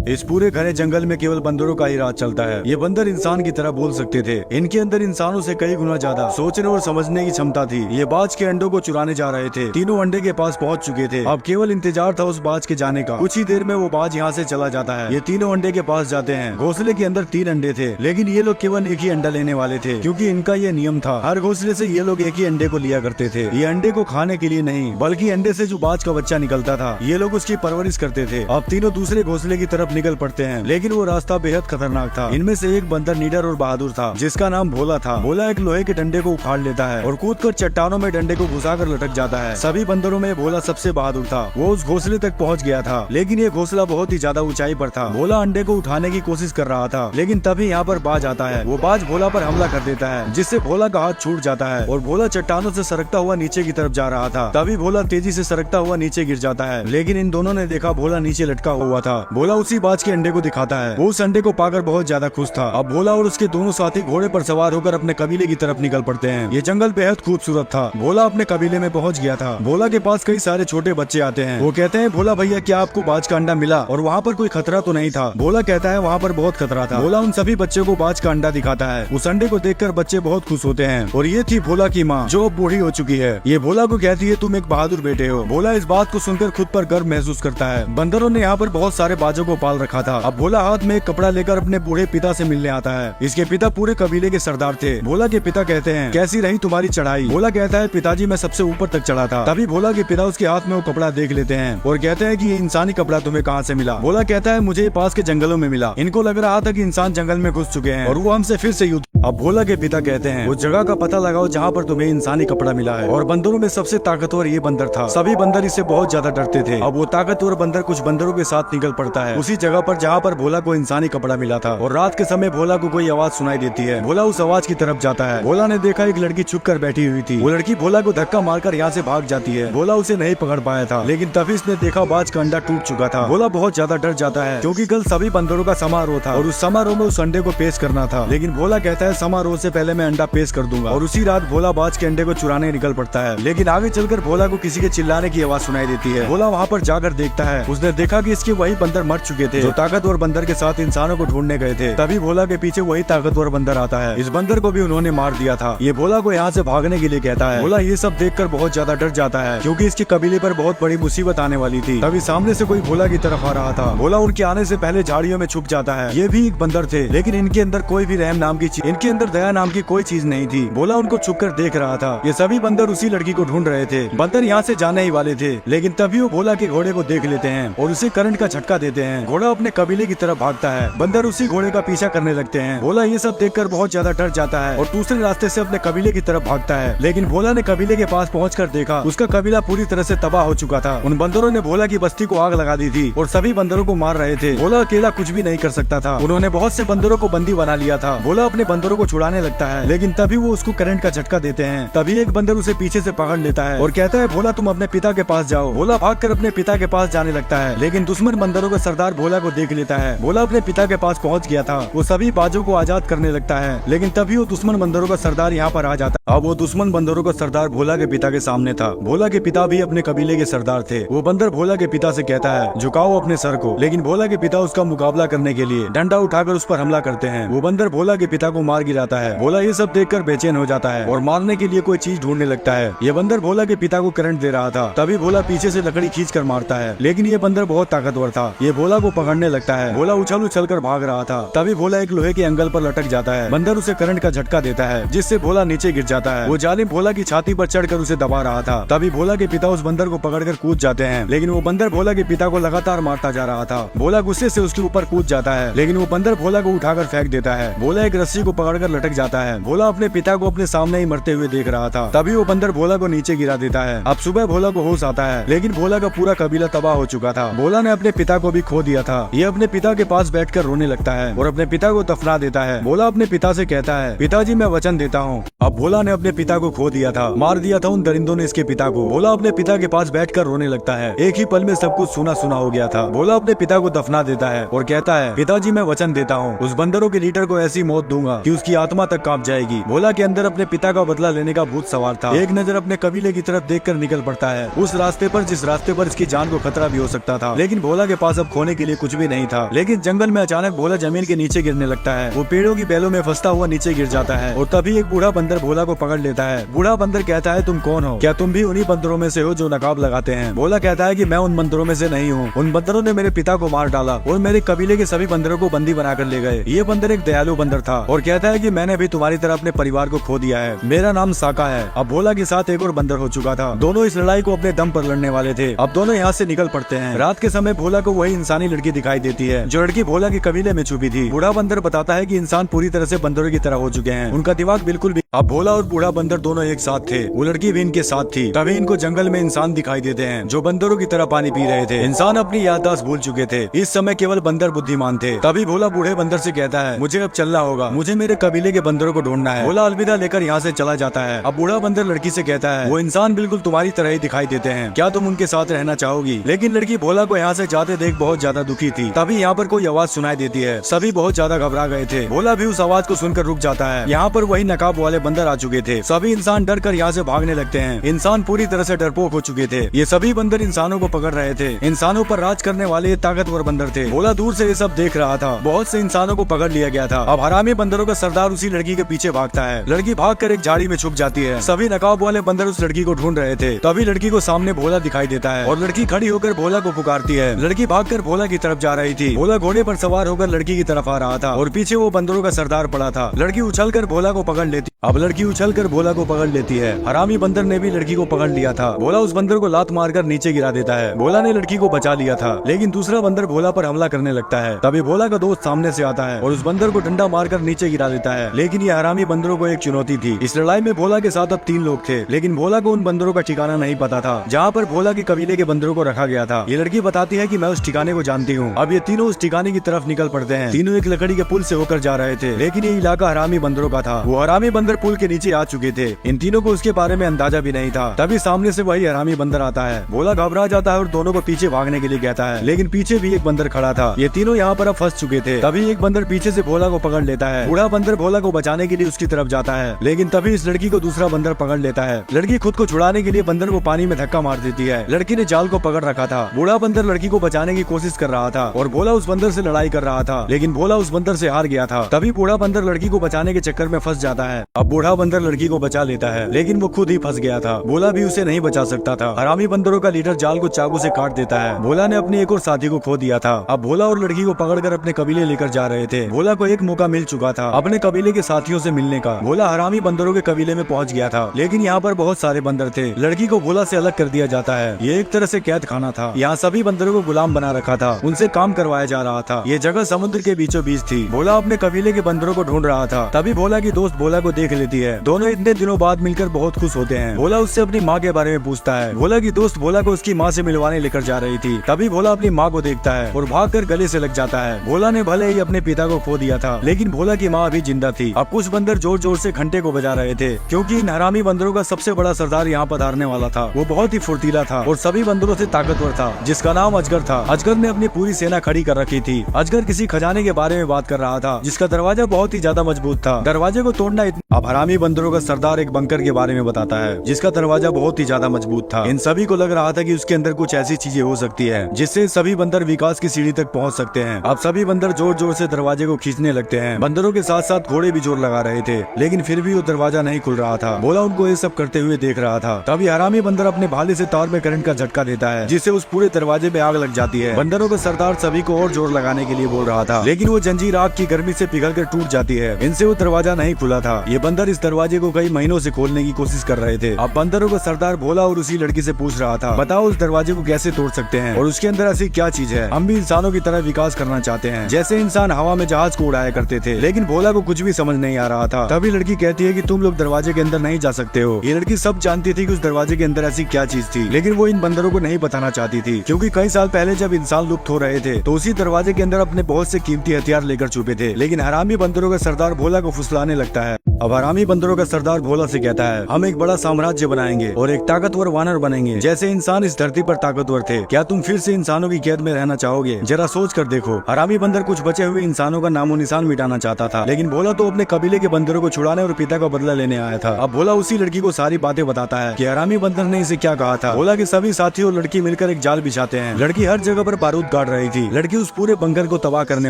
इस पूरे घने जंगल में केवल बंदरों का ही राज चलता है। ये बंदर इंसान की तरह बोल सकते थे। इनके अंदर इंसानों से कई गुना ज्यादा सोचने और समझने की क्षमता थी। ये बाज के अंडों को चुराने जा रहे थे। तीनों अंडे के पास पहुंच चुके थे। अब केवल इंतजार था उस बाज के जाने का। कुछ ही देर में वो बाज यहाँ से चला जाता है। ये तीनों अंडे के पास जाते हैं। घोंसले के अंदर 3 अंडे थे, लेकिन ये लोग केवल एक ही अंडा लेने वाले थे, क्योंकि इनका ये नियम था। हर घोंसले से ये लोग एक ही अंडे को लिया करते थे। ये अंडे को खाने के लिए नहीं, बल्कि अंडे से जो बाज का बच्चा निकलता था, ये लोग उसकी परवरिश करते थे। अब तीनों दूसरे घोंसले की तरफ निकल पड़ते हैं, लेकिन वो रास्ता बेहद खतरनाक था। इनमें से एक बंदर निडर और बहादुर था, जिसका नाम भोला था। भोला एक लोहे के डंडे को उखाड़ लेता है और कूदकर चट्टानों में डंडे को घुसाकर लटक जाता है। सभी बंदरों में भोला सबसे बहादुर था। वो उस घोंसले तक पहुंच गया था, लेकिन ये घोंसला बहुत ही ज्यादा ऊंचाई पर था। भोला अंडे को उठाने की कोशिश कर रहा था, लेकिन तभी यहाँ पर बाज आता है। वो बाज भोला पर हमला कर देता है, जिससे भोला का हाथ छूट जाता है और भोला चट्टानों से सरकता हुआ नीचे की तरफ जा रहा था। तभी भोला तेजी से सरकता हुआ नीचे गिर जाता है, लेकिन इन दोनों ने देखा भोला नीचे लटका हुआ था। भोला उसी बाज के अंडे को दिखाता है। वो उस अंडे को पाकर बहुत ज्यादा खुश था। अब भोला और उसके दोनों साथी घोड़े पर सवार होकर अपने कबीले की तरफ निकल पड़ते हैं। ये जंगल बेहद खूबसूरत था। भोला अपने कबीले में पहुंच गया था। भोला के पास कई सारे छोटे बच्चे आते हैं। वो कहते हैं, भोला भैया, क्या आपको बाज का अंडा मिला और वहाँ पर कोई खतरा तो नहीं था? भोला कहता है, वहाँ पर बहुत खतरा था। भोला उन सभी बच्चों को बाज का अंडा दिखाता है। उस अंडे को देखकर बच्चे बहुत खुश होते हैं। और ये थी भोला की माँ, जो अब बूढ़ी हो चुकी है। ये भोला को कहती है, तुम एक बहादुर बेटे हो। भोला इस बात को सुनकर खुद पर गर्व महसूस करता है। बंदरों ने यहाँ पर बहुत सारे बाजों को पाल रखा था। अब भोला हाथ में एक कपड़ा लेकर अपने बूढ़े पिता से मिलने आता है। इसके पिता पूरे कबीले के सरदार थे। भोला के पिता कहते हैं, कैसी रही तुम्हारी चढ़ाई? भोला कहता है, पिताजी मैं सबसे ऊपर तक चढ़ा था। तभी भोला के पिता उसके हाथ में वो कपड़ा देख लेते हैं और कहते हैं कि ये इंसानी कपड़ा तुम्हें कहाँ से मिला? भोला कहता है, मुझे पास के जंगलों में मिला। इनको लग रहा था कि इंसान जंगल में घुस चुके हैं और वो हमसे फिर से युद्ध। अब भोला के पिता कहते हैं, उस जगह का पता लगाओ जहाँ पर तुम्हें इंसानी कपड़ा मिला है। और बंदरों में सबसे ताकतवर ये बंदर था। सभी बंदर इससे बहुत ज्यादा डरते थे। अब वो ताकतवर बंदर कुछ बंदरों के साथ निकल पड़ता है उसी जगह पर जहाँ पर भोला को इंसानी कपड़ा मिला था। और रात के समय भोला को कोई आवाज सुनाई देती है। भोला उस आवाज की तरफ जाता है। भोला ने देखा एक लड़की छुप कर बैठी हुई थी। वो लड़की भोला को धक्का मारकर यहाँ से भाग जाती है। भोला उसे नहीं पकड़ पाया था, लेकिन तभी इसने देखा बाज का अंडा टूट चुका था। भोला बहुत ज्यादा डर जाता है, क्योंकि कल सभी बंदरों का समारोह था और उस समारोह में उस अंडे को पेश करना था। लेकिन भोला कहता है, समारोह से पहले मैं अंडा पेश कर दूंगा। और उसी रात भोला बाज के अंडे को चुराने निकल पड़ता है। लेकिन आगे चलकर भोला को किसी के चिल्लाने की आवाज सुनाई देती है। भोला वहाँ पर जाकर देखता है। उसने देखा कि इसके वही बंदर मर चुके थे, जो ताकतवर बंदर के साथ इंसानों को ढूंढने गए थे। तभी भोला के पीछे वही ताकतवर बंदर आता है। इस बंदर को भी उन्होंने मार दिया था। ये भोला को यहाँ से भागने के लिए कहता है। भोला ये सब देखकर बहुत ज्यादा डर जाता है, क्योंकि इसके कबीले पर बहुत बड़ी मुसीबत आने वाली थी। तभी सामने से कोई भोला की तरफ आ रहा था। भोला उनके आने से पहले झाड़ियों में छुप जाता है। ये भी एक बंदर थे, लेकिन इनके अंदर कोई भी रहम नाम की चीज, इनके अंदर दया नाम की कोई चीज नहीं थी। भोला उनको छुपकर देख रहा था। ये सभी बंदर उसी लड़की को ढूंढ रहे थे। बंदर यहाँ से जाने ही वाले थे, लेकिन तभी वो भोला के घोड़े को देख लेते हैं और उसे करंट का झटका देते हैं। घोड़ा अपने कबीले की तरफ भागता है। बंदर उसी घोड़े का पीछा करने लगते हैं। भोला ये सब देखकर बहुत ज्यादा डर जाता है और दूसरे रास्ते से अपने कबीले की तरफ भागता है। लेकिन भोला ने कबीले के पास पहुंचकर देखा, उसका कबीला पूरी तरह से तबाह हो चुका था। उन बंदरों ने भोला की बस्ती को आग लगा दी थी और सभी बंदरों को मार रहे थे। भोला अकेला कुछ भी नहीं कर सकता था। उन्होंने बहुत से बंदरों को बंदी बना लिया था। भोला अपने बंदरों को छुड़ाने लगता है, लेकिन तभी वो उसको करंट का झटका देते हैं। तभी एक बंदर उसे पीछे से पकड़ लेता है और कहता है, भोला तुम अपने पिता के पास जाओ। भोला भागकर अपने पिता के पास जाने लगता है, लेकिन दुश्मन बंदरों का सरदार भोला को देख लेता है। भोला अपने पिता के पास पहुंच गया था। वो सभी बाजों को आजाद करने लगता है, लेकिन तभी वो दुश्मन बंदरों का सरदार यहाँ पर आ जाता है। अब वो दुश्मन बंदरों का सरदार भोला के पिता के सामने था। भोला के पिता भी अपने कबीले के सरदार थे। वो बंदर भोला के पिता से कहता है, झुकाओ अपने सर को। लेकिन भोला के पिता उसका मुकाबला करने के लिए डंडा उठाकर उस पर हमला करते हैं। वो बंदर भोला के पिता को मार गिराता है। भोला ये सब देखकर बेचैन हो जाता है और मारने के लिए कोई चीज ढूंढने लगता है। ये बंदर भोला के पिता को करंट दे रहा था। तभी भोला पीछे से लकड़ी खींच कर मारता है, लेकिन ये बंदर बहुत ताकतवर था। ये भोला को पकड़ने लगता है। भोला उछल उछल कर भाग रहा था। तभी भोला एक लोहे के एंगल पर लटक जाता है। बंदर उसे करंट का झटका देता है, जिससे भोला नीचे गिर जाता है। वो जालिम भोला की छाती पर चढ़कर उसे दबा रहा था। तभी भोला के पिता उस बंदर को पकड़कर कूद जाते हैं, लेकिन वो बंदर भोला के पिता को लगातार मारता जा रहा था। भोला गुस्से से उसके ऊपर कूद जाता है, लेकिन वो बंदर भोला को उठाकर फेंक देता है। भोला एक रस्सी को पकड़कर लटक जाता है। भोला अपने पिता को अपने सामने ही मरते हुए देख रहा था। तभी वो बंदर भोला को नीचे गिरा देता है। अब सुबह भोला को होश आता है, लेकिन भोला का पूरा कबीला तबाह हो चुका था। भोला ने अपने पिता को भी खो दिया था। ये अपने पिता के पास बैठकर रोने लगता है और अपने पिता को दफना देता है। भोला अपने पिता से कहता है, पिताजी मैं वचन देता हूँ, अब भोला ने अपने पिता को खो दिया था, मार दिया था उन दरिंदों ने इसके पिता को। भोला अपने पिता के पास बैठकर रोने लगता है। एक ही पल में सब कुछ सुना सुना हो गया था। भोला अपने पिता को दफना देता है और कहता है, पिताजी मैं वचन देता हूँ उस बंदरों के लीडर को ऐसी मौत दूंगा कि उसकी आत्मा तक कांप जाएगी। भोला के अंदर अपने पिता का बदला लेने का भूत सवार था। एक नजर अपने कबीले की तरफ देखकर निकल पड़ता है, उस रास्ते पर जिस रास्ते पर इसकी जान को खतरा भी हो सकता था। लेकिन भोला के पास अब खोने के लिए कुछ भी नहीं था। लेकिन जंगल में अचानक भोला जमीन के नीचे गिरने लगता है। वो पेड़ों की बेलों में फंसता हुआ नीचे गिर जाता है और तभी एक बूढ़ा बंदर भोला को पकड़ लेता है। बूढ़ा बंदर कहता है, तुम कौन हो? क्या तुम भी उन्हीं बंदरों में से हो जो नकाब लगाते हैं? भोला कहता है कि मैं उन बंदरों में से नहीं हूँ। उन बंदरों ने मेरे पिता को मार डाला और मेरे कबीले के सभी बंदरों को बंदी बनाकर ले गए। ये बंदर एक दयालु बंदर था और कहता है कि मैंने भी तुम्हारी तरह अपने परिवार को खो दिया है। मेरा नाम साका है। अब भोला के साथ एक और बंदर हो चुका था। दोनों इस लड़ाई को अपने दम पर लड़ने वाले थे। अब दोनों यहाँ से निकल पड़ते हैं। रात के समय भोला को वही इंसानी लड़की दिखाई देती है जो लड़की भोला के कबीले में छुपी थी। बूढ़ा बंदर बताता है कि इंसान पूरी तरह से बंदरों की तरह हो चुके हैं, उनका दिमाग बिल्कुल भी। अब भोला और बूढ़ा बंदर दोनों एक साथ थे। वो लड़की भी इनके साथ थी। तभी इनको जंगल में इंसान दिखाई देते हैं जो बंदरों की तरह पानी पी रहे थे। इंसान अपनी याददाश्त भूल चुके थे। इस समय केवल बंदर बुद्धिमान थे। तभी भोला बूढ़े बंदर से कहता है, मुझे अब चलना होगा, मुझे मेरे कबीले के बंदरों को ढूंढना है। भोला अलविदा लेकर यहाँ से चला जाता है। अब बूढ़ा बंदर लड़की से कहता है, वो इंसान बिल्कुल तुम्हारी तरह ही दिखाई देते हैं, क्या तुम उनके साथ रहना चाहोगी? लेकिन लड़की भोला को यहाँ से जाते देख बहुत ज्यादा दुखी थी। तभी यहाँ पर कोई आवाज सुनाई देती है। सभी बहुत ज्यादा घबरा गए थे। भोला भी उस आवाज को सुनकर रुक जाता है। यहाँ पर वही नकाब वाले बंदर आ चुके थे। सभी इंसान डर कर यहाँ से भागने लगते हैं। इंसान पूरी तरह से डरपोक हो चुके थे। ये सभी बंदर इंसानों को पकड़ रहे थे। इंसानों पर राज करने वाले ये ताकतवर बंदर थे। भोला दूर से ये सब देख रहा था। बहुत से इंसानों को पकड़ लिया गया था। अब हरामी बंदरों का सरदार उसी लड़की के पीछे भागता है। लड़की भागकर एक झाड़ी में छुप जाती है। सभी नकाब वाले बंदर उस लड़की को ढूंढ रहे थे। तभी लड़की को सामने भोला दिखाई देता है और लड़की खड़ी होकर भोला को पुकारती है। लड़की भागकर भोला की तरफ जा रही थी। भोला घोड़े पर सवार होकर लड़की की तरफ आ रहा था और पीछे वो बंदरों का सरदार पड़ा था। लड़की उछलकर भोला को पकड़ लेती। अब लड़की उछलकर भोला को पकड़ लेती है। हरामी बंदर ने भी लड़की को पकड़ लिया था। भोला उस बंदर को लात मारकर नीचे गिरा देता है। भोला ने लड़की को बचा लिया था, लेकिन दूसरा बंदर भोला पर हमला करने लगता है। तभी भोला का दोस्त सामने से आता है और उस बंदर को डंडा मारकर नीचे गिरा देता है। लेकिन ये हरामी बंदरों को एक चुनौती थी। इस लड़ाई में भोला के साथ अब 3 लोग थे, लेकिन भोला को उन बंदरों का ठिकाना नहीं पता था जहाँ पर भोला के कबीले के बंदरों को रखा गया था। ये लड़की बताती है कि मैं उस ठिकाने को जानती हूँ। अब ये तीनों उस ठिकाने की तरफ निकल पड़ते हैं। तीनों एक लकड़ी के पुल से होकर जा रहे थे, लेकिन ये इलाका हरामी बंदरों का था। वो हरामी बंदर पुल के नीचे आ चुके थे। इन तीनों को उसके बारे में अंदाजा भी नहीं था। तभी सामने से वही हरामी बंदर आता है। भोला घबरा जाता है और दोनों को पीछे भागने के लिए कहता है, लेकिन पीछे भी एक बंदर खड़ा था। ये तीनों यहाँ पर अब फंस चुके थे। तभी एक बंदर पीछे से भोला को पकड़ लेता है। बूढ़ा बंदर भोला को बचाने के लिए उसकी तरफ जाता है, लेकिन तभी इस लड़की को दूसरा बंदर पकड़ लेता है। लड़की खुद को छुड़ाने के लिए बंदर को पानी में धक्का मार देती है। लड़की ने जाल को पकड़ रखा था। बूढ़ा बंदर लड़की को बचाने की कोशिश कर रहा था और भोला उस बंदर से लड़ाई कर रहा था, लेकिन भोला उस बंदर से हार गया था। तभी बूढ़ा बंदर लड़की को बचाने के चक्कर में फंस जाता है। अब बूढ़ा बंदर लड़की को बचा लेता है, लेकिन वो खुद ही फंस गया था। भोला भी उसे नहीं बचा सकता था। हरामी बंदरों का लीडर जाल को चाकू से काट देता है। भोला ने अपने एक और साथी को खो दिया था। अब भोला और लड़की को पकड़कर अपने कबीले लेकर जा रहे थे। भोला को एक मौका मिल चुका था अपने कबीले के साथियों से मिलने का। भोला हरामी बंदरों के कबीले में पहुंच गया था, लेकिन यहाँ पर बहुत सारे बंदर थे। लड़की को भोला से अलग कर दिया जाता है। ये एक तरह से कैद खाना था। यहाँ सभी बंदरों को गुलाम बना रखा था, उनसे काम करवाया जा रहा था। ये जगह समुद्र के बीचों बीच थी। भोला अपने कबीले के बंदरों को ढूंढ रहा था। तभी भोला की दोस्त भोला को देख लेती है। दोनों इतने दिनों बाद मिलकर बहुत खुश होते हैं। भोला उससे अपनी माँ के बारे में पूछता है। भोला की दोस्त भोला को उसकी माँ से मिलवाने लेकर जा रही थी। तभी भोला अपनी माँ को देखता है और भागकर गले से लग जाता है। भोला ने भले ही अपने पिता को खो दिया था, लेकिन भोला की माँ अभी जिंदा थी। अब कुछ बंदर जोर जोर से घंटे को बजा रहे थे, क्योंकि इन हरामी बंदरों का सबसे बड़ा सरदार यहाँ पधारने वाला था। वो बहुत ही फुर्तीला था और सभी बंदरों से ताकतवर था, जिसका नाम अजगर था। अजगर ने अपनी पूरी सेना खड़ी कर रखी थी। अजगर किसी खजाने के बारे में बात कर रहा था, जिसका दरवाजा बहुत ही ज्यादा मजबूत था। दरवाजे को तोड़ना अब हरामी बंदरों का सरदार एक बंकर के बारे में बताता है, जिसका दरवाजा बहुत ही ज्यादा मजबूत था। इन सभी को लग रहा था कि उसके अंदर कुछ ऐसी चीजें हो सकती है जिससे सभी बंदर विकास की सीढ़ी तक पहुंच सकते हैं। अब सभी बंदर जोर जोर से दरवाजे को खींचने लगते हैं। बंदरों के साथ साथ घोड़े भी जोर लगा रहे थे, लेकिन फिर भी वो दरवाजा नहीं खुल रहा था। भोला उनको ये सब करते हुए देख रहा था। तभी हरामी बंदर अपने भाले से तार में करंट का झटका देता है, जिससे उस पूरे दरवाजे में आग लग जाती है। बंदरों का सरदार सभी को और जोर लगाने के लिए बोल रहा था, लेकिन वो जंजीर आग की गर्मी से पिघलकर टूट जाती है। इनसे वो दरवाजा नहीं खुला था। ये बंदर इस दरवाजे को कई महीनों से खोलने की कोशिश कर रहे थे। अब बंदरों का सरदार भोला और उसी लड़की से पूछ रहा था, बताओ उस दरवाजे को कैसे तोड़ सकते हैं और उसके अंदर ऐसी क्या चीज है। हम भी इंसानों की तरह विकास करना चाहते हैं, जैसे इंसान हवा में जहाज को उड़ाया करते थे। लेकिन भोला को कुछ भी समझ नहीं आ रहा था। तभी लड़की कहती है कि तुम लोग दरवाजे के अंदर नहीं जा सकते हो। ये लड़की सब जानती थी कि उस दरवाजे के अंदर ऐसी क्या चीज थी, लेकिन वो इन बंदरों को नहीं बताना चाहती थी, क्योंकि कई साल पहले जब इंसान लुप्त हो रहे थे तो उसी दरवाजे के अंदर अपने बहुत से कीमती हथियार लेकर छुपे थे। लेकिन हरामी बंदरों का सरदार भोला को फुसलाने लगता है। अब हरामी बंदरों का सरदार भोला से कहता है, हम एक बड़ा साम्राज्य बनाएंगे और एक ताकतवर वानर बनेंगे। जैसे इंसान इस धरती पर ताकतवर थे, क्या तुम फिर से इंसानों की कैद में रहना चाहोगे? जरा सोच कर देखो। हरामी बंदर कुछ बचे हुए इंसानों का नामो निशान मिटाना चाहता था, लेकिन भोला तो अपने कबीले के बंदरों को छुड़ाने और पिता का बदला लेने आया था। अब भोला उसी लड़की को सारी बातें बताता है कि हरामी बंदर ने इसे क्या कहा था। भोला के सभी साथी और लड़की मिलकर एक जाल बिछाते हैं। लड़की हर जगह पर बारूद काट रही थी। लड़की उस पूरे बंकर को तबाह करने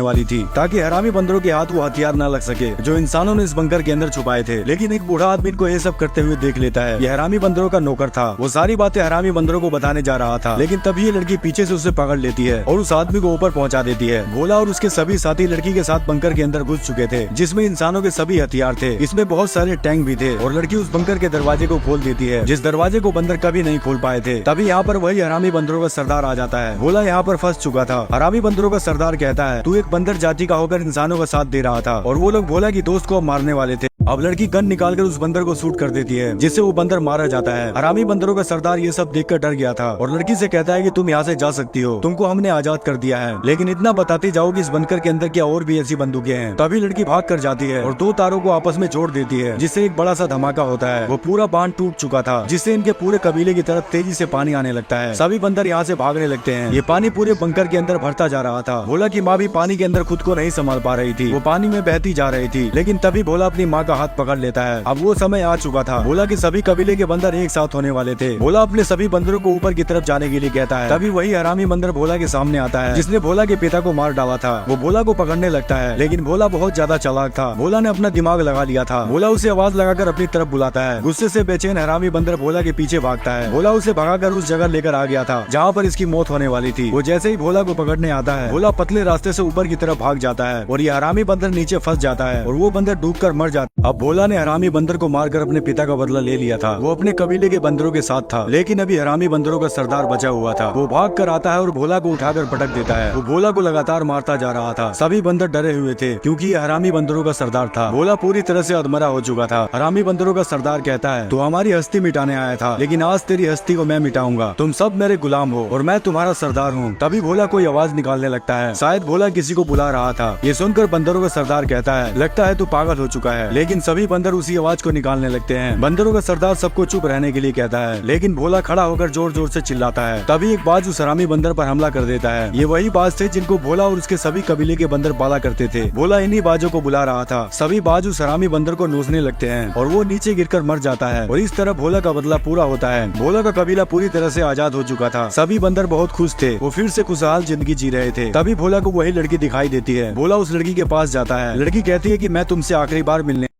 वाली थी, ताकि हरामी बंदरों के हाथ वो हथियार न लग सके जो इंसानों ने इस बंकर के अंदर छुपाए थे। लेकिन एक बूढ़ा आदमी को ये सब करते हुए देख लेता है। ये हरामी बंदरों का नौकर था। वो सारी बातें हरामी बंदरों को बताने जा रहा था, लेकिन तभी ये लड़की पीछे से उसे पकड़ लेती है और उस आदमी को ऊपर पहुंचा देती है। भोला और उसके सभी साथी लड़की के साथ बंकर के अंदर घुस चुके थे, जिसमें इंसानों के सभी हथियार थे। इसमें बहुत सारे टैंक भी थे और लड़की उस बंकर के दरवाजे को खोल देती है, जिस दरवाजे को बंदर कभी नहीं खोल पाए थे। तभी यहाँ पर वही हरामी बंदरों का सरदार आ जाता है। भोला यहाँ पर फंस चुका था। हरामी बंदरों का सरदार कहता है, तू एक बंदर जाति का होकर इंसानों का साथ दे रहा था और वो लोग भोला की दोस्त को अब मारने वाले थे। अब लड़की गन निकालकर उस बंदर को शूट कर देती है, जिससे वो बंदर मारा जाता है। हरामी बंदरों का सरदार ये सब देखकर डर गया था और लड़की से कहता है कि तुम यहाँ से जा सकती हो, तुमको हमने आजाद कर दिया है, लेकिन इतना बताते जाओ कि इस बंकर के अंदर क्या और भी ऐसी बंदूकें हैं। तभी लड़की भाग कर जाती है और दो तारों को आपस में जोड़ देती है, जिससे एक बड़ा सा धमाका होता है। वो पूरा बांध टूट चुका था, जिससे इनके पूरे कबीले की तरफ तेजी से पानी आने लगता है। सभी बंदर यहाँ से भागने लगते हैं। ये पानी पूरे बंकर के अंदर भरता जा रहा था। भोला की माँ भी पानी के अंदर खुद को नहीं संभाल पा रही थी, वो पानी में बहती जा रही थी। लेकिन तभी भोला अपनी माँ का हाथ पकड़ लेता है। अब वो समय आ चुका था। भोला के सभी कबीले के बंदर एक साथ होने वाले थे। भोला अपने सभी बंदरों को ऊपर की तरफ जाने के लिए कहता है। तभी वही हरामी बंदर भोला के सामने आता है, जिसने भोला के पिता को मार डाला था। वो भोला को पकड़ने लगता है, लेकिन भोला बहुत ज्यादा चालाक था। भोला ने अपना दिमाग लगा लिया था। भोला उसे आवाज लगाकर अपनी तरफ बुलाता है। गुस्से से बेचैन हरामी बंदर भोला के पीछे भागता है। भोला उसे भगाकर उस जगह लेकर आ गया था जहाँ पर इसकी मौत होने वाली थी। वो जैसे ही भोला को पकड़ने आता है, भोला पतले रास्ते से ऊपर की तरफ भाग जाता है और ये हरामी बंदर नीचे फंस जाता है और वो बंदर डूबकर मर जाता। अब भोला ने हरामी बंदर को मारकर अपने पिता का बदला ले लिया था। वो अपने कबीले के बंदरों के साथ था, लेकिन अभी हरामी बंदरों का सरदार बचा हुआ था। वो भाग कर आता है और भोला को उठाकर पटक देता है। वो भोला को लगातार मारता जा रहा था। सभी बंदर डरे हुए थे, क्योंकि ये हरामी बंदरों का सरदार था। भोला पूरी तरह से अधमरा हो चुका था। हरामी बंदरों का सरदार कहता है, तू हमारी हस्ती मिटाने आया था, लेकिन आज तेरी हस्ती को मैं मिटाऊंगा। तुम सब मेरे गुलाम हो और मैं तुम्हारा सरदार हूँ। तभी भोला कोई आवाज निकालने लगता है। शायद भोला किसी को बुला रहा था। ये सुनकर बंदरों का सरदार कहता है, लगता है तू पागल हो चुका है। लेकिन सभी बंदर उसी आवाज को निकालने लगते हैं। बंदरों का सरदार सबको चुप रहने के लिए कहता है, लेकिन भोला खड़ा होकर जोर जोर से चिल्लाता है। तभी एक बाज उस हरामी बंदर पर हमला कर देता है। ये वही बाज थे जिनको भोला और उसके सभी कबीले के बंदर पाला करते थे। भोला इन्हीं बाजों को बुला रहा था। सभी बाज उस हरामी बंदर को नोचने लगते हैं और वो नीचे गिरकर मर जाता है और इस तरह भोला का बदला पूरा होता है। भोला का कबीला पूरी तरह से आजाद हो चुका था। सभी बंदर बहुत खुश थे। वो फिर से खुशहाल जिंदगी जी रहे थे। तभी भोला को वही लड़की दिखाई देती है। भोला उस लड़की के पास जाता है। लड़की कहती है कि मैं तुमसे आखिरी बार मिलने